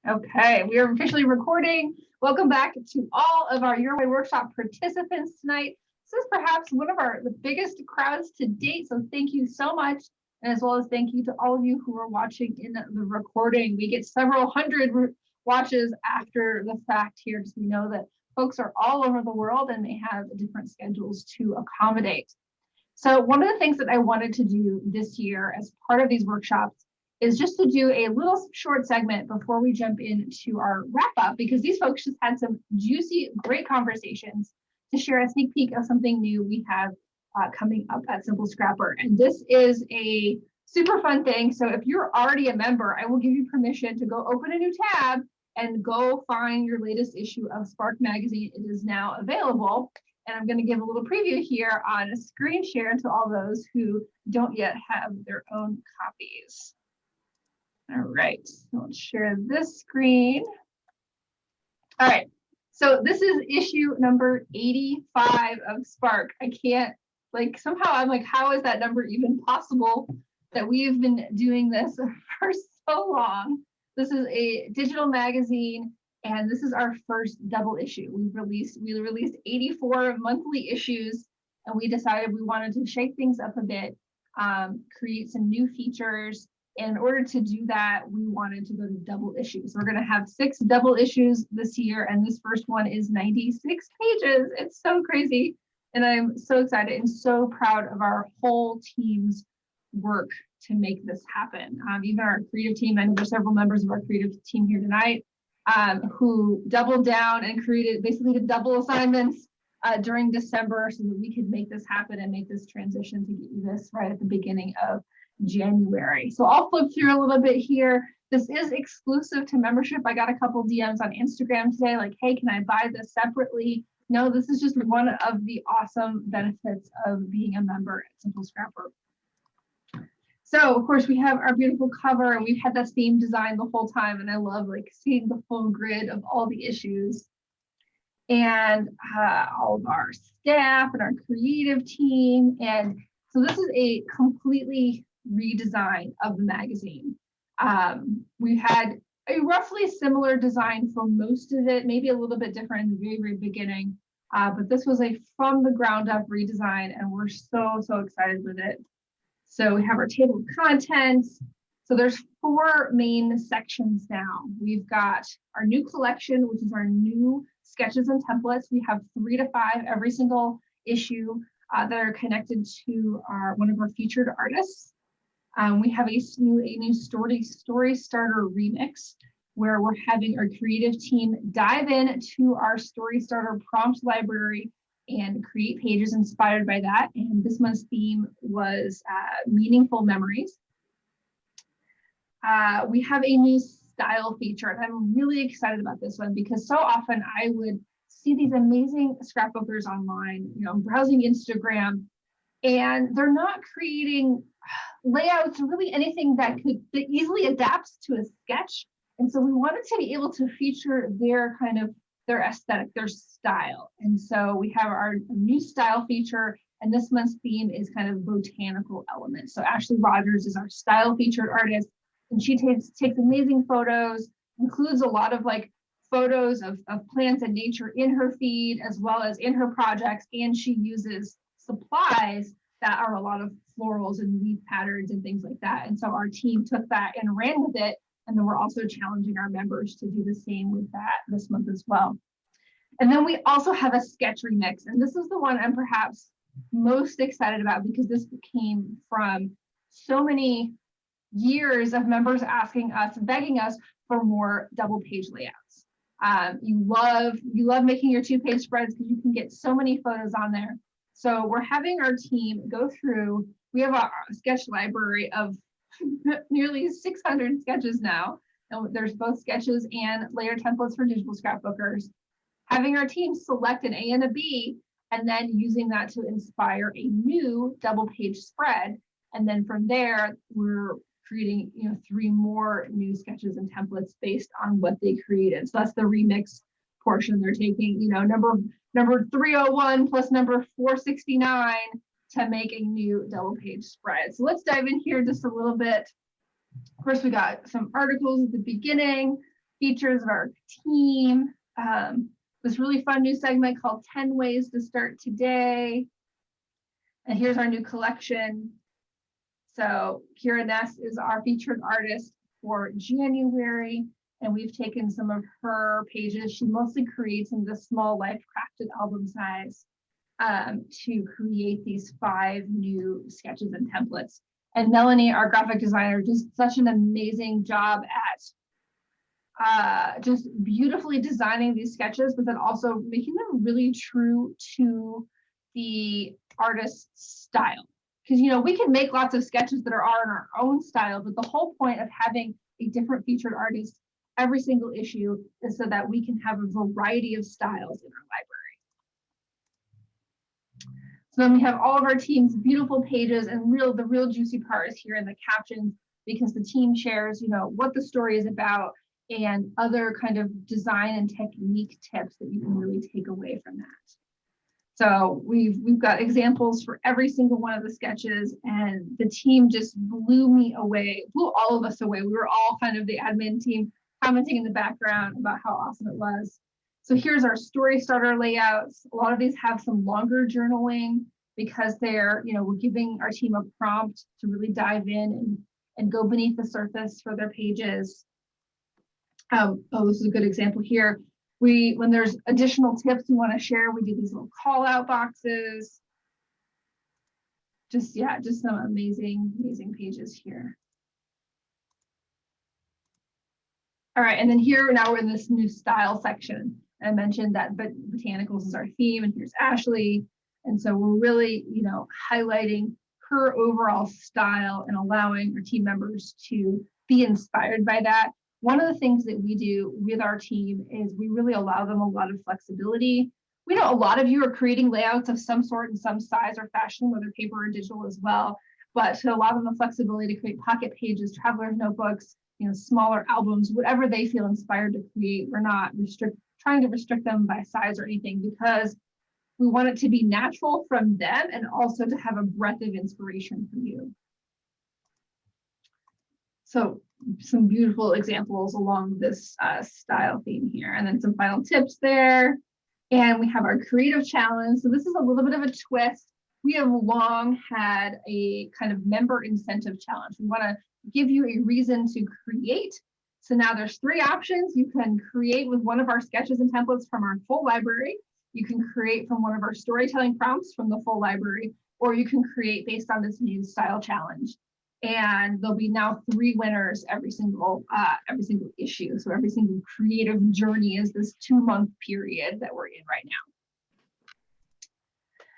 Okay, we are officially recording. Welcome back to all of our Your Way Workshop participants tonight. This is perhaps one of the biggest crowds to date, so thank you so much. And as well as thank you to all of you who are watching in the recording. We get several hundred watches after the fact here, because we know that folks are all over the world and they have different schedules to accommodate. So one of the things that I wanted to do this year as part of these workshops is just to do a little short segment before we jump into our wrap up, because these folks just had some juicy, great conversations to share a sneak peek of something new we have coming up at Simple Scrapper. And this is a super fun thing. So if you're already a member, I will give you permission to go open a new tab and go find your latest issue of Spark Magazine. It is now available. And I'm going to give a little preview here on a screen share to all those who don't yet have their own copies. All right, so let's share this screen. All right, so this is issue number 85 of Spark. I can't, like, somehow I'm like, how is that number even possible that we've been doing this for so long? This is a digital magazine, and this is our first double issue. We released 84 monthly issues, and we decided we wanted to shake things up a bit, create some new features. And in order to do that, we wanted to go to double issues. We're going to have 6 double issues this year, and this first one is 96 pages. It's so crazy, and I'm so excited and so proud of our whole team's work to make this happen. Even our creative team, I know there's several members of our creative team here tonight who doubled down and created, basically did double assignments during December so that we could make this happen and make this transition to get you this right at the beginning of January. So I'll flip through a little bit here. This is exclusive to membership. I got a couple DMs on Instagram today like, hey, can I buy this separately? No, this is just one of the awesome benefits of being a member at Simple Scrapper. So of course we have our beautiful cover, and we've had that same design the whole time, and I love like seeing the full grid of all the issues. And all of our staff and our creative team. And so this is a completely redesign of the magazine. We've had a roughly similar design for most of it, maybe a little bit different in the very, very beginning, but this was a from the ground up redesign, and we're so excited with it. So we have our table of contents. So there's 4 main sections now. We've got our new collection, which is our new sketches and templates. We have 3 to 5 every single issue that are connected to one of our featured artists. We have a new story starter remix, where we're having our creative team dive into our story starter prompt library and create pages inspired by that. And this month's theme was meaningful memories. We have a new style feature, and I'm really excited about this one because so often I would see these amazing scrapbookers online, browsing Instagram, and they're not creating layouts or really anything that easily adapts to a sketch. And so we wanted to be able to feature their aesthetic, their style. And so we have our new style feature, and this month's theme is kind of botanical elements. So Ashley Rogers is our style featured artist, and she takes amazing photos, includes a lot of like photos of plants and nature in her feed as well as in her projects, and she uses supplies that are a lot of florals and leaf patterns and things like that. And so our team took that and ran with it, and then we're also challenging our members to do the same with that this month as well. And then we also have a sketch remix, and this is the one I'm perhaps most excited about because this came from so many years of members asking us, begging us for more double page layouts. You love making your 2-page spreads because you can get so many photos on there. So we're having our team go through, we have a sketch library of nearly 600 sketches now. And there's both sketches and layer templates for digital scrapbookers. Having our team select an A and a B, and then using that to inspire a new double page spread. And then from there, we're creating 3 more new sketches and templates based on what they created. So that's the remix portion. They're taking number 301 plus number 469 to make a new double page spread. So let's dive in here just a little bit. Of course, we got some articles at the beginning, features of our team, this really fun new segment called 10 Ways to Start Today. And here's our new collection. So Kira Ness is our featured artist for January, and we've taken some of her pages. She mostly creates in this small life crafted album size to create these 5 new sketches and templates. And Melanie, our graphic designer, does such an amazing job at just beautifully designing these sketches, but then also making them really true to the artist's style. Because, you know, we can make lots of sketches that are in our own style, but the whole point of having a different featured artist every single issue is so that we can have a variety of styles in our library. So then we have all of our team's beautiful pages, and the real juicy part is here in the captions, because the team shares, you know, what the story is about and other kind of design and technique tips that you can really take away from that. So we've got examples for every single one of the sketches, and the team just blew all of us away. We were all kind of the admin team commenting in the background about how awesome it was. So here's our story starter layouts. A lot of these have some longer journaling because they're, you know, we're giving our team a prompt to really dive in and go beneath the surface for their pages. This is a good example here. When there's additional tips we want to share, we do these little call out boxes. Just some amazing pages here. All right, and then here now we're in this new style section. I mentioned that botanicals is our theme, and here's Ashley. And so we're really, you know, highlighting her overall style and allowing our team members to be inspired by that. One of the things that we do with our team is we really allow them a lot of flexibility. We know a lot of you are creating layouts of some sort in some size or fashion, whether paper or digital as well, but to allow them the flexibility to create pocket pages, traveler's notebooks, you know, smaller albums, whatever they feel inspired to create. We're not trying to restrict them by size or anything, because we want it to be natural from them and also to have a breadth of inspiration from you. So some beautiful examples along this style theme here, and then some final tips there. And we have our creative challenge. So this is a little bit of a twist. We have long had a kind of member incentive challenge. We want to give you a reason to create. So now there's 3 options. You can create with one of our sketches and templates from our full library. You can create from one of our storytelling prompts from the full library, or you can create based on this new style challenge. And there'll be now 3 winners every single issue. So every single creative journey is this 2-month period that we're in right now.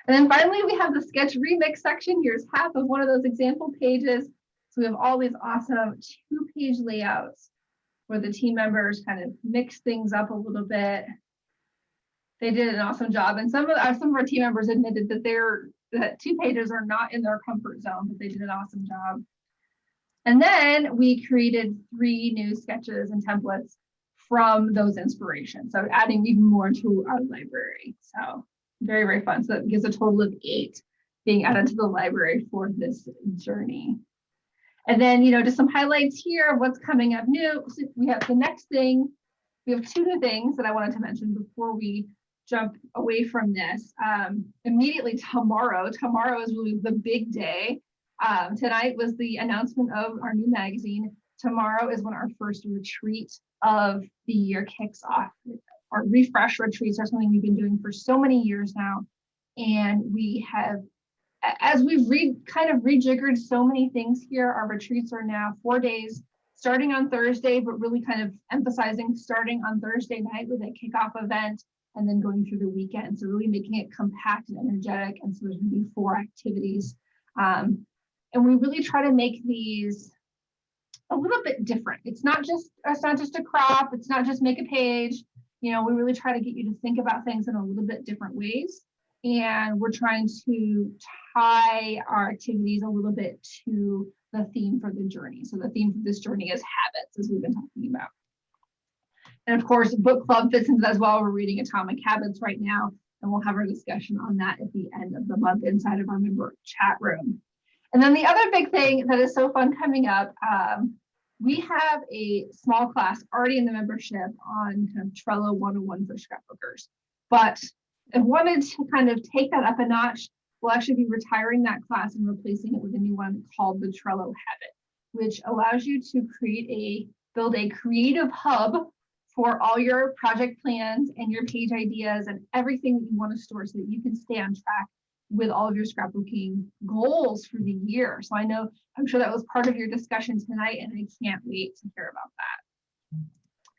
And then finally, we have the sketch remix section. Here's half of one of those example pages. So we have all these awesome 2-page layouts where the team members kind of mix things up a little bit. They did an awesome job. And some of our team members admitted that 2 pages are not in their comfort zone, but they did an awesome job. And then we created 3 new sketches and templates from those inspirations. So adding even more to our library. So very, very fun. So that gives a total of 8 being added to the library for this journey. And then, you know, just some highlights here of what's coming up new. So we have the next thing. We have 2 new things that I wanted to mention before we jump away from this. Immediately tomorrow is really the big day. Tonight was the announcement of our new magazine. Tomorrow is when our first retreat of the year kicks off. Our refresh retreats are something we've been doing for so many years now. And we have, as we've kind of rejiggered so many things here, our retreats are now 4 days, starting on Thursday, but really kind of emphasizing starting on Thursday night with a kickoff event and then going through the weekend. So really making it compact and energetic. And so there's going to be 4 activities. And we really try to make these a little bit different. It's not just a crop. It's not just make a page. You know, we really try to get you to think about things in a little bit different ways. And we're trying to tie our activities a little bit to the theme for the journey. So the theme for this journey is habits, as we've been talking about. And of course, book club fits into that as well. We're reading Atomic Habits right now, and we'll have our discussion on that at the end of the month inside of our member chat room. And then the other big thing that is so fun coming up, we have a small class already in the membership on kind of Trello 101 for scrapbookers. But I wanted to kind of take that up a notch. We'll actually be retiring that class and replacing it with a new one called the Trello Habit, which allows you to build a creative hub for all your project plans and your page ideas and everything that you want to store so that you can stay on track with all of your scrapbooking goals for the year. So I'm sure that was part of your discussion tonight, and I can't wait to hear about that.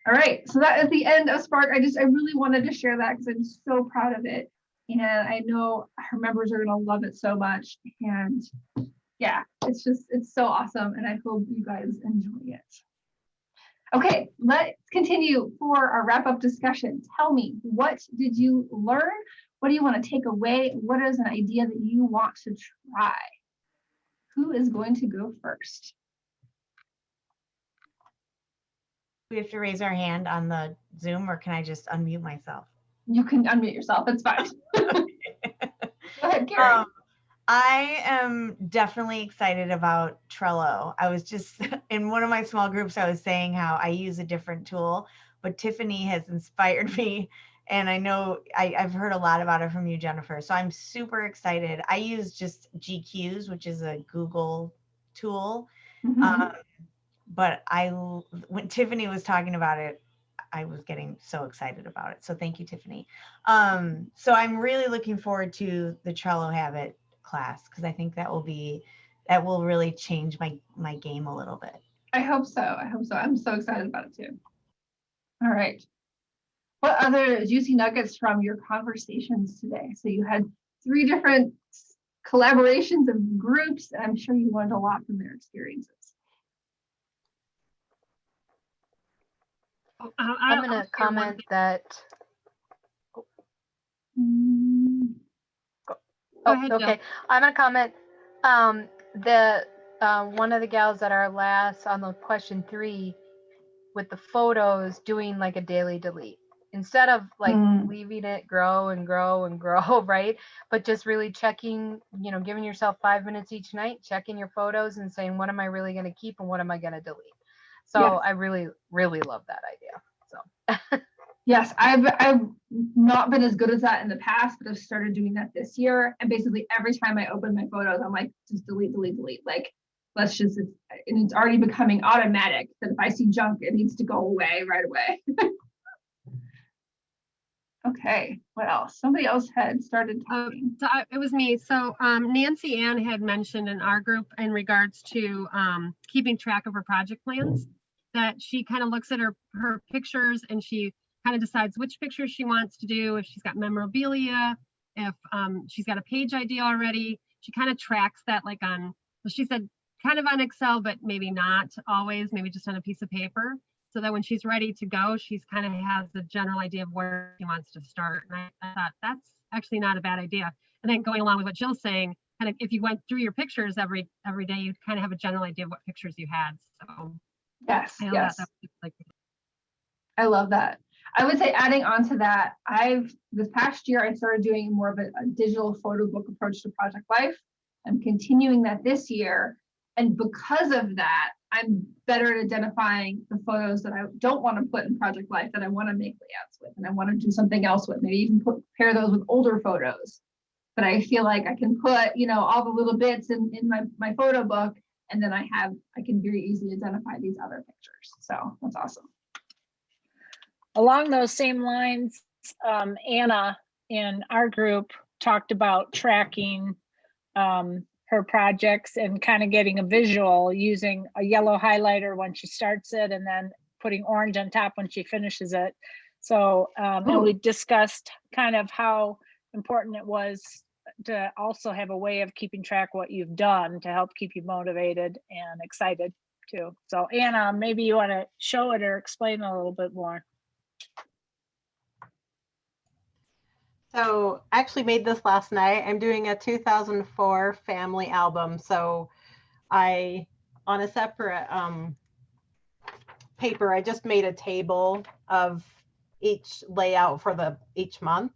All right, so that is the end of Spark. I really wanted to share that because I'm so proud of it. And I know our members are gonna love it so much. And yeah, it's so awesome. And I hope you guys enjoy it. Okay, let's continue for our wrap-up discussion. Tell me, what did you learn? What do you want to take away? What is an idea that you want to try? Who is going to go first? We have to raise our hand on the Zoom, or can I just unmute myself? You can unmute yourself. It's fine. Go ahead, Carrie. I am definitely excited about Trello. I was just in one of my small groups, I was saying how I use a different tool, but Tiffany has inspired me. And I know I've heard a lot about it from you, Jennifer. So I'm super excited. I use just GQs, which is a Google tool. Mm-hmm. But when Tiffany was talking about it, I was getting so excited about it. So thank you, Tiffany. So I'm really looking forward to the Trello Habit class, because I think that will really change my game a little bit. I hope so. I'm so excited about it too. All right. What other juicy nuggets from your conversations today? So you had 3 different collaborations of groups, and I'm sure you learned a lot from their experiences. I'm going to comment that. Okay. I'm going to comment that one of the gals at our last on the question 3 with the photos doing like a daily delete instead of like leaving it grow and grow and grow, right? But just really checking, giving yourself 5 minutes each night, checking your photos and saying, what am I really going to keep and what am I going to delete? So yes. I really, really love that idea. So yes, I've not been as good as that in the past, but I've started doing that this year. And basically every time I open my photos, I'm like, just delete. Like, and it's already becoming automatic that if I see junk, it needs to go away right away. Okay, what else? Somebody else had started talking. It was me. So Nancy Ann had mentioned in our group in regards to keeping track of her project plans, that she kind of looks at her pictures and she kind of decides which pictures she wants to do, if she's got memorabilia, if she's got a page idea already. She kind of tracks that like well, she said kind of on Excel, but maybe not always, maybe just on a piece of paper. So that when she's ready to go, she's kind of has a general idea of where she wants to start. And I thought that's actually not a bad idea. And then going along with what Jill's saying, kind of if you went through your pictures every day, you'd kind of have a general idea of what pictures you had. So yes. I love that. I would say adding on to that, this past year I started doing more of a digital photo book approach to project life. I'm continuing that this year. And because of that, I'm better at identifying the photos that I don't want to put in project life that I want to make layouts with and I want to do something else with, maybe even pair those with older photos. But I feel like I can put, all the little bits in my photo book, and then I can very easily identify these other pictures. So that's awesome. Along those same lines, Anna in our group talked about tracking her projects and kind of getting a visual using a yellow highlighter when she starts it and then putting orange on top when she finishes it. So and we discussed kind of how important it was to also have a way of keeping track of what you've done to help keep you motivated and excited too. So Anna, maybe you want to show it or explain a little bit more. So I actually made this last night. I'm doing a 2004 family album. So on a separate paper, I just made a table of each layout for each month.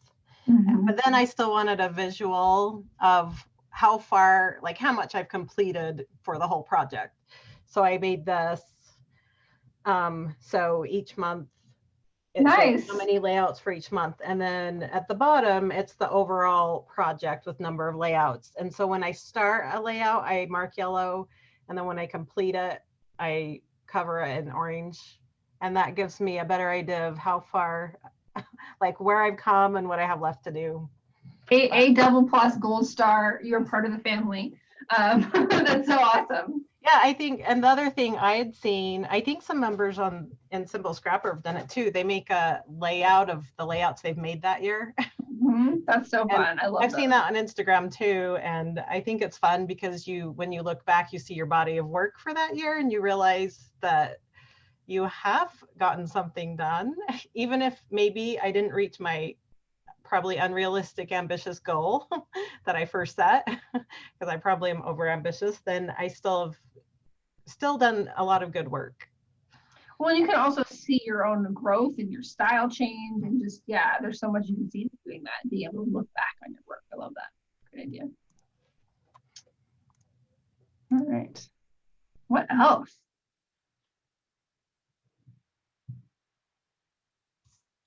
Mm-hmm. But then I still wanted a visual of how much I've completed for the whole project. So I made this. So each month it shows Nice. how many layouts for each month. And then at the bottom, it's the overall project with number of layouts. And so when I start a layout, I mark yellow. And then when I complete it, I cover it in orange. And that gives me a better idea of how far, like where I've come and what I have left to do. A double plus gold star. You're part of the family. That's so awesome. Yeah, I think, and the other thing I had seen, I think some members in Simple Scrapper have done it too. They make a layout of the layouts they've made that year. That's so fun. I love I've seen that on Instagram too. And I think it's fun because when you look back, you see your body of work for that year and you realize that you have gotten something done, even if maybe I didn't reach my probably unrealistic, ambitious goal that I first set, because I probably am over ambitious, then I still done a lot of good work. Well, you can also see your own growth and your style change and just, yeah, there's so much you can see doing that and being able to look back on your work. I love that. Great idea. All right. What else?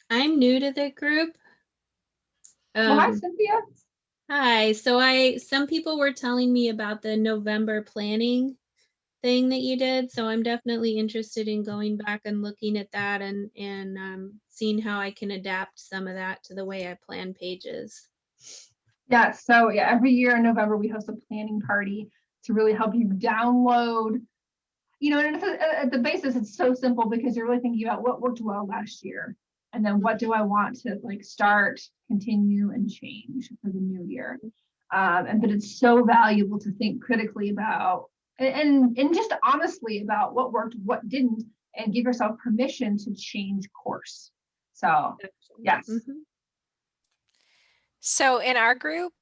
I'm new to the group. Well, hi, Cynthia. Hi. So some people were telling me about the November planning thing that you did. So I'm definitely interested in going back and looking at that and seeing how I can adapt some of that to the way I plan pages. Yeah, so yeah, every year in November, we host a planning party to really help you download, and at the basis, it's so simple because you're really thinking about what worked well last year. And then what do I want to start, continue, and change for the new year? But it's so valuable to think critically about and just honestly about what worked, what didn't, and give yourself permission to change course. So yes. Mm-hmm. So in our group,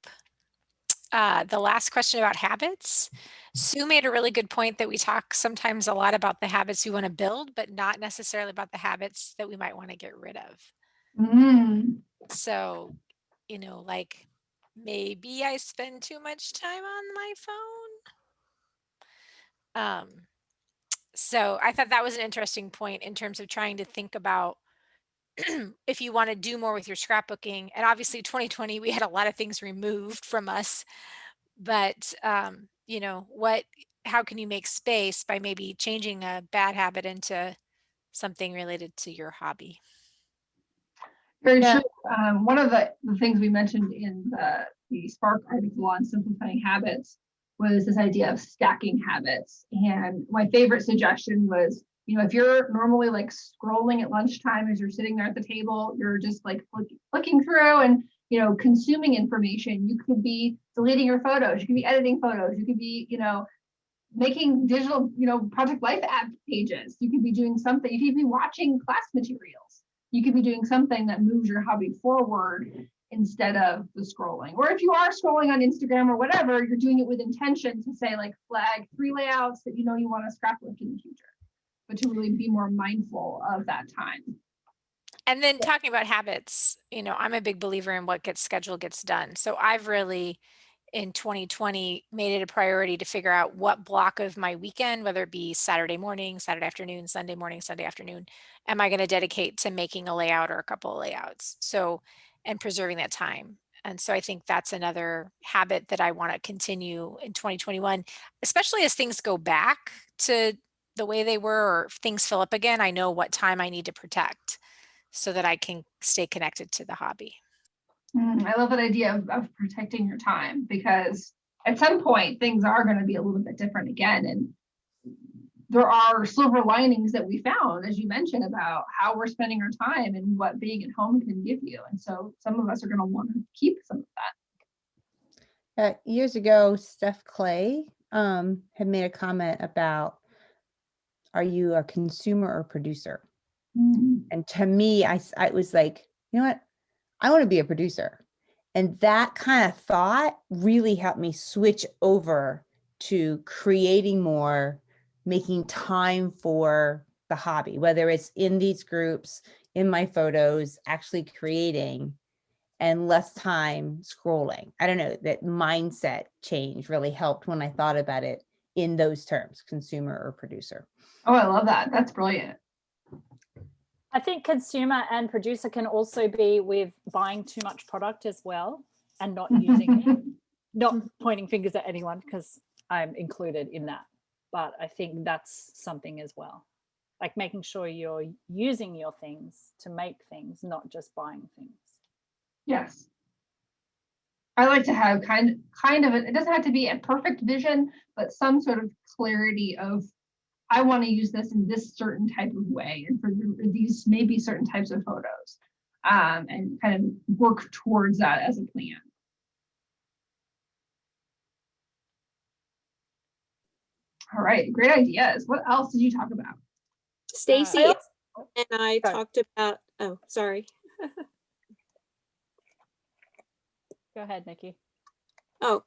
the last question about habits, Sue made a really good point that we talk sometimes a lot about the habits we want to build, but not necessarily about the habits that we might want to get rid of. So, like maybe I spend too much time on my phone. So I thought that was an interesting point in terms of trying to think about if you want to do more with your scrapbooking. And obviously 2020, we had a lot of things removed from us, but how can you make space by maybe changing a bad habit into something related to your hobby? Very true. One of the things we mentioned in the Spark article on simplifying habits was this idea of stacking habits. And my favorite suggestion was, if you're normally scrolling at lunchtime as you're sitting there at the table, you're just flicking through and consuming information. You could be deleting your photos. You could be editing photos. You could be making digital Project Life app pages. You could be doing something. You could be watching class materials. You could be doing something that moves your hobby forward instead of the scrolling. Or if you are scrolling on Instagram or whatever, you're doing it with intention to say flag 3 layouts that you want to scrapbook in the future, but to really be more mindful of that time. And then talking about habits, I'm a big believer in what gets scheduled gets done. So I've really in 2020 made it a priority to figure out what block of my weekend, whether it be Saturday morning, Saturday afternoon, Sunday morning, Sunday afternoon, am I going to dedicate to making a layout or a couple of layouts? So, and preserving that time. And so I think that's another habit that I want to continue in 2021, especially as things go back to the way they were or if things fill up again. I know what time I need to protect so that I can stay connected to the hobby. I love that idea of protecting your time, because at some point things are going to be a little bit different again. And there are silver linings that we found, as you mentioned, about how we're spending our time and what being at home can give you. And so some of us are going to want to keep some of that. Years ago, Steph Clay had made a comment about, are you a consumer or producer? And to me, I was like, you know what? I want to be a producer. And that kind of thought really helped me switch over to creating more, making time for the hobby, whether it's in these groups, in my photos, actually creating, and less time scrolling. I don't know, that mindset change really helped when I thought about it in those terms, consumer or producer. Oh, I love that. That's brilliant. I think consumer and producer can also be with buying too much product as well and not using it. Not pointing fingers at anyone because I'm included in that. But I think that's something as well. Like making sure you're using your things to make things, not just buying things. Yes. I like to have kind of it doesn't have to be a perfect vision, but some sort of clarity of I want to use this in this certain type of way, and for these maybe certain types of photos, and kind of work towards that as a plan. All right, great ideas. What else did you talk about? Stacy and I talked about, oh, sorry. Go ahead, Nikki. Oh,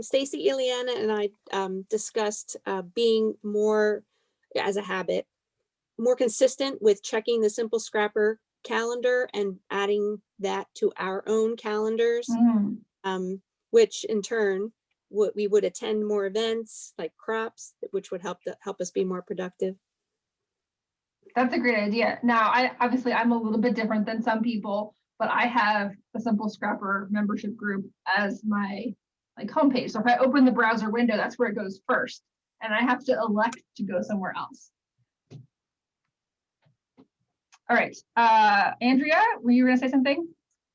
Stacy, Ileana, and I discussed being more, as a habit, more consistent with checking the Simple Scrapper calendar and adding that to our own calendars, which in turn, we would attend more events like crops, which would help us be more productive. That's a great idea. Now, I'm a little bit different than some people, but I have the Simple Scrapper membership group as my homepage. So if I open the browser window, that's where it goes first, and I have to elect to go somewhere else. All right, Andrea, were you going to say something?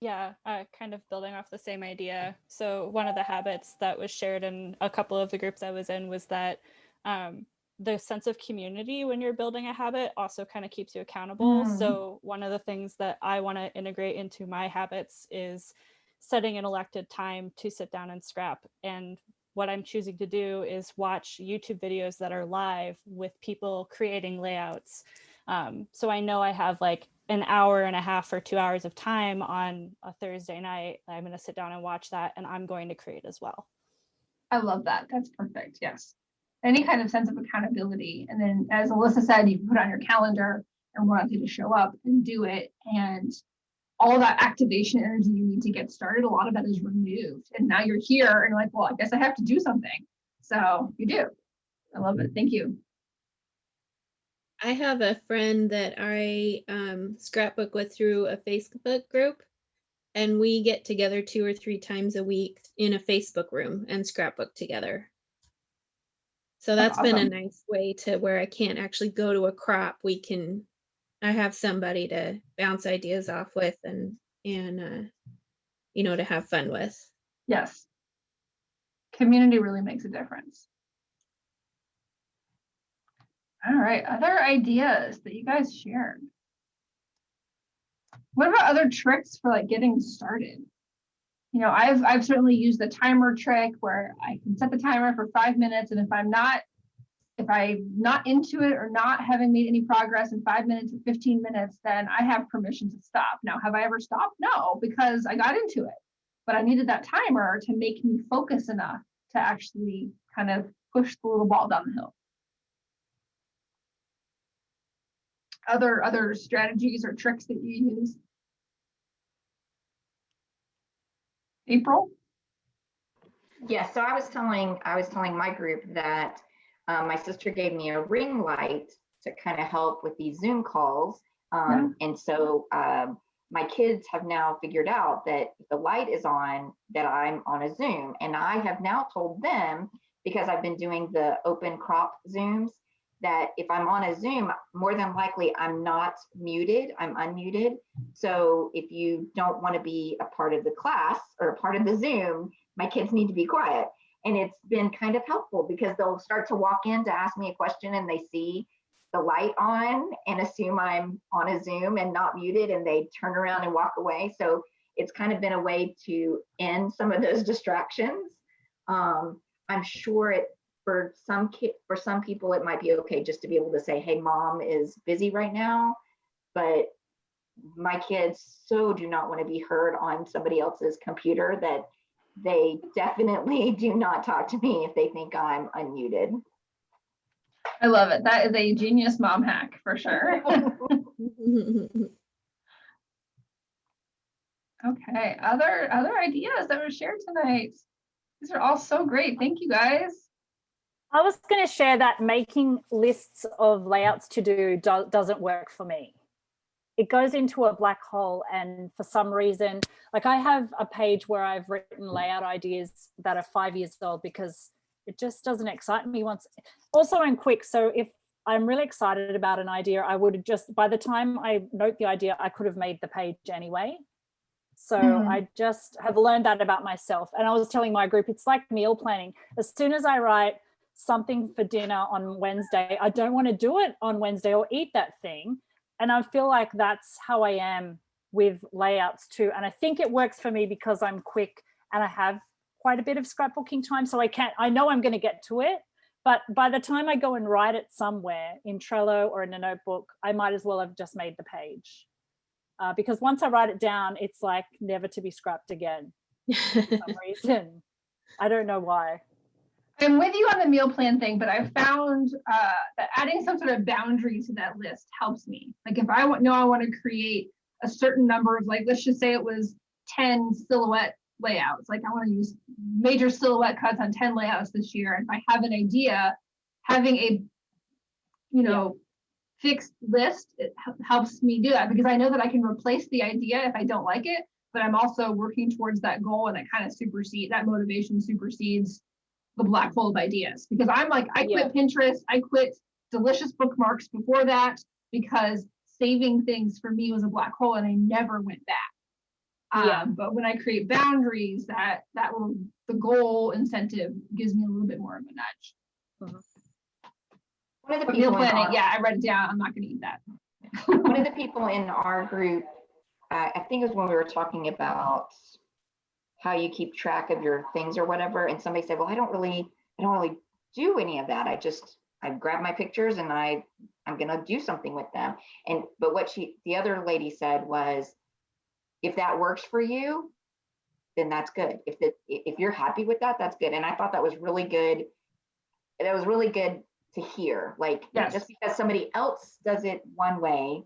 Yeah, kind of building off the same idea. So one of the habits that was shared in a couple of the groups I was in was that the sense of community when you're building a habit also kind of keeps you accountable. So one of the things that I want to integrate into my habits is setting an elected time to sit down and scrap. And what I'm choosing to do is watch YouTube videos that are live with people creating layouts. So I know I have like an hour and a half or 2 hours of time on a Thursday night. I'm going to sit down and watch that, and I'm going to create as well. I love that. That's perfect. Yes. Any kind of sense of accountability. And then, as Alyssa said, you can put on your calendar and want you to show up and do it. And all that activation energy you need to get started, a lot of that is removed. And now you're here and you're like, well, I guess I have to do something. So you do. I love it. Thank you. I have a friend that I scrapbook with through a Facebook group, and we get together 2 or 3 times a week in a Facebook room and scrapbook together. So that's been a nice way to where I can't actually go to a crop. I have somebody to bounce ideas off with and to have fun with. Yes. Community really makes a difference. All right, other ideas that you guys shared. What about other tricks for getting started? I've certainly used the timer trick where I can set the timer for 5 minutes, and if I'm not into it or not having made any progress in 5 minutes or 15 minutes, then I have permission to stop. Now, have I ever stopped? No, because I got into it, but I needed that timer to make me focus enough to actually kind of push the little ball down the hill. Other strategies or tricks that you use? April? Yeah, so I was telling my group that my sister gave me a ring light to kind of help with these Zoom calls. And so my kids have now figured out that if the light is on, that I'm on a Zoom. And I have now told them, because I've been doing the open crop Zooms, that if I'm on a Zoom, more than likely I'm not muted, I'm unmuted. So if you don't want to be a part of the class or a part of the Zoom, my kids need to be quiet. And it's been kind of helpful because they'll start to walk in to ask me a question and they see the light on and assume I'm on a Zoom and not muted, and they turn around and walk away. So it's kind of been a way to end some of those distractions. I'm sure for some people, it might be okay just to be able to say, hey, mom is busy right now. But my kids so do not want to be heard on somebody else's computer that they definitely do not talk to me if they think I'm unmuted. I love it. That is a genius mom hack for sure. Okay, other ideas that were shared tonight. These are all so great. Thank you, guys. I was going to share that making lists of layouts to do doesn't work for me. it goes into a black hole. And for some reason, like I have a page where I've written layout ideas that are 5 years old because it just doesn't excite me once. Also, I'm quick. So if I'm really excited about an idea, I would just, by the time I note the idea, I could have made the page anyway. So I just have learned that about myself. And I was telling my group, it's like meal planning. As soon as I write something for dinner on Wednesday, I don't want to do it on Wednesday or eat that thing. And I feel like that's how I am with layouts too. And I think it works for me because I'm quick and I have quite a bit of scrapbooking time. So I know I'm going to get to it. But by the time I go and write it somewhere in Trello or in a notebook, I might as well have just made the page. Because once I write it down, it's like never to be scrapped again for some reason. I don't know why. I'm with you on the meal plan thing, but I found that adding some sort of boundary to that list helps me. Like if I want to create a certain number of, like, let's just say it was 10 silhouette layouts. Like I want to use major silhouette cuts on 10 layouts this year. And if I have an idea, having a, fixed list, it helps me do that because I know that I can replace the idea if I don't like it, but I'm also working towards that goal, and that motivation supersedes the black hole of ideas. Because I'm like, I quit Pinterest, I quit delicious bookmarks before that because saving things for me was a black hole and I never went back. But when I create boundaries, the goal incentive gives me a little bit more of a nudge. One of the people meal planning, I read it down. I'm not going to eat that. One of the people in our group, I think it was when we were talking about how you keep track of your things or whatever, and somebody said, "Well, I don't really do any of that. I grab my pictures and I'm going to do something with them." But what the other lady said was, if that works for you, then that's good. If you're happy with that, that's good. And I thought that was really good. That was really good to hear. Like, just because somebody else does it one way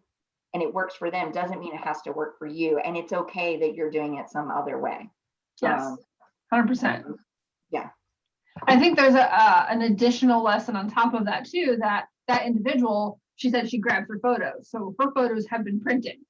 and it works for them doesn't mean it has to work for you. And it's okay that you're doing it some other way. Yes, 100%. Yeah. I think there's an additional lesson on top of that too, that individual, she said she grabs her photos. So her photos have been printed.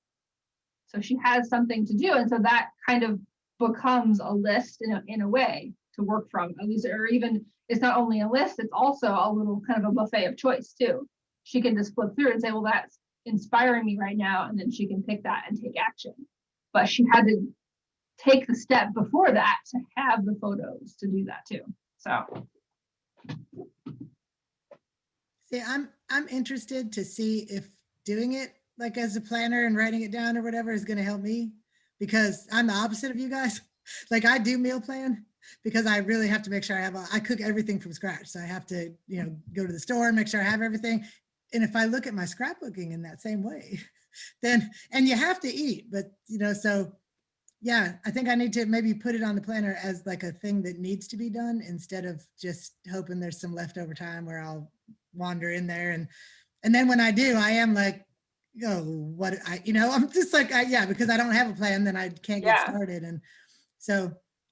So she has something to do. And so that kind of becomes a list in a way to work from, at least, or even it's not only a list, it's also a little kind of a buffet of choice too. She can just flip through and say, well, that's inspiring me right now. And then she can pick that and take action. But she had to take the step before that to have the photos to do that too. So. See, I'm interested to see if doing it like as a planner and writing it down or whatever is going to help me, because I'm the opposite of you guys. Like I do meal plan because I really have to make sure I cook everything from scratch. So I have to, go to the store and make sure I have everything. And if I look at my scrapbooking in that same way, then, and you have to eat, but so yeah, I think I need to maybe put it on the planner as like a thing that needs to be done instead of just hoping there's some leftover time where I'll wander in there. And then when I do, I am like, I'm just like, because I don't have a plan, then I can't get started. And so,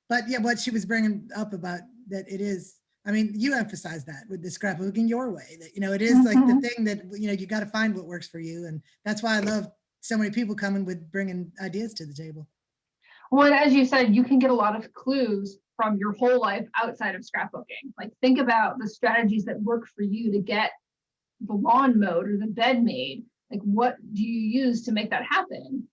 but yeah, what she was bringing up about that it is, I mean, you emphasize that with the scrapbooking your way, that, it is like the thing that, you got to find what works for you. And that's why I love so many people coming with bringing ideas to the table. Well, as you said, you can get a lot of clues from your whole life outside of scrapbooking. Like think about the strategies that work for you to get the lawn mowed or the bed made. Like what do you use to make that happen?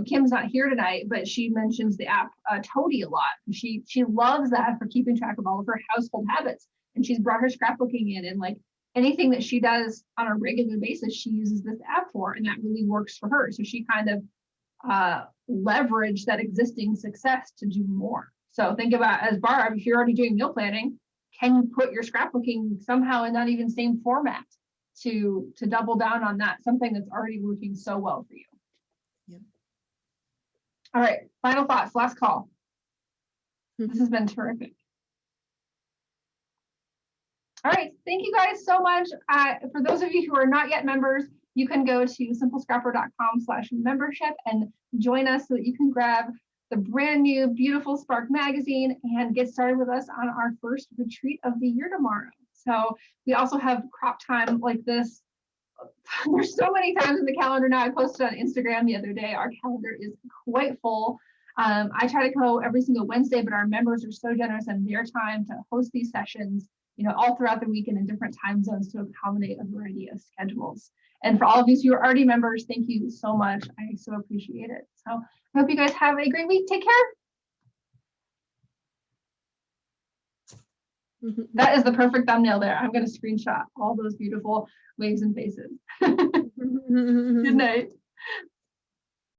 Kim's not here tonight, but she mentions the app Toady a lot. She loves that for keeping track of all of her household habits. And she's brought her scrapbooking in, and like anything that she does on a regular basis, she uses this app for, and that really works for her. So she kind of leverage that existing success to do more. So think about, as Barb, if you're already doing meal planning, can you put your scrapbooking somehow in that even same format to double down on that, something that's already working so well for you? Yep. All right, final thoughts, last call. This has been terrific. All right, thank you guys so much. For those of you who are not yet members, you can go to simplescrapper.com/membership and join us so that you can grab the brand new beautiful Spark magazine and get started with us on our first retreat of the year tomorrow. So we also have crop time like this there's so many times in the calendar now. I posted on Instagram the other day, our calendar is quite full. I try to go every single Wednesday, but our members are so generous in their time to host these sessions, all throughout the week and in different time zones to accommodate a variety of schedules. And for all of you who are already members, thank you so much. I so appreciate it. So I hope you guys have a great week. Take care. That is the perfect thumbnail there. I'm going to screenshot all those beautiful waves and faces. Good night.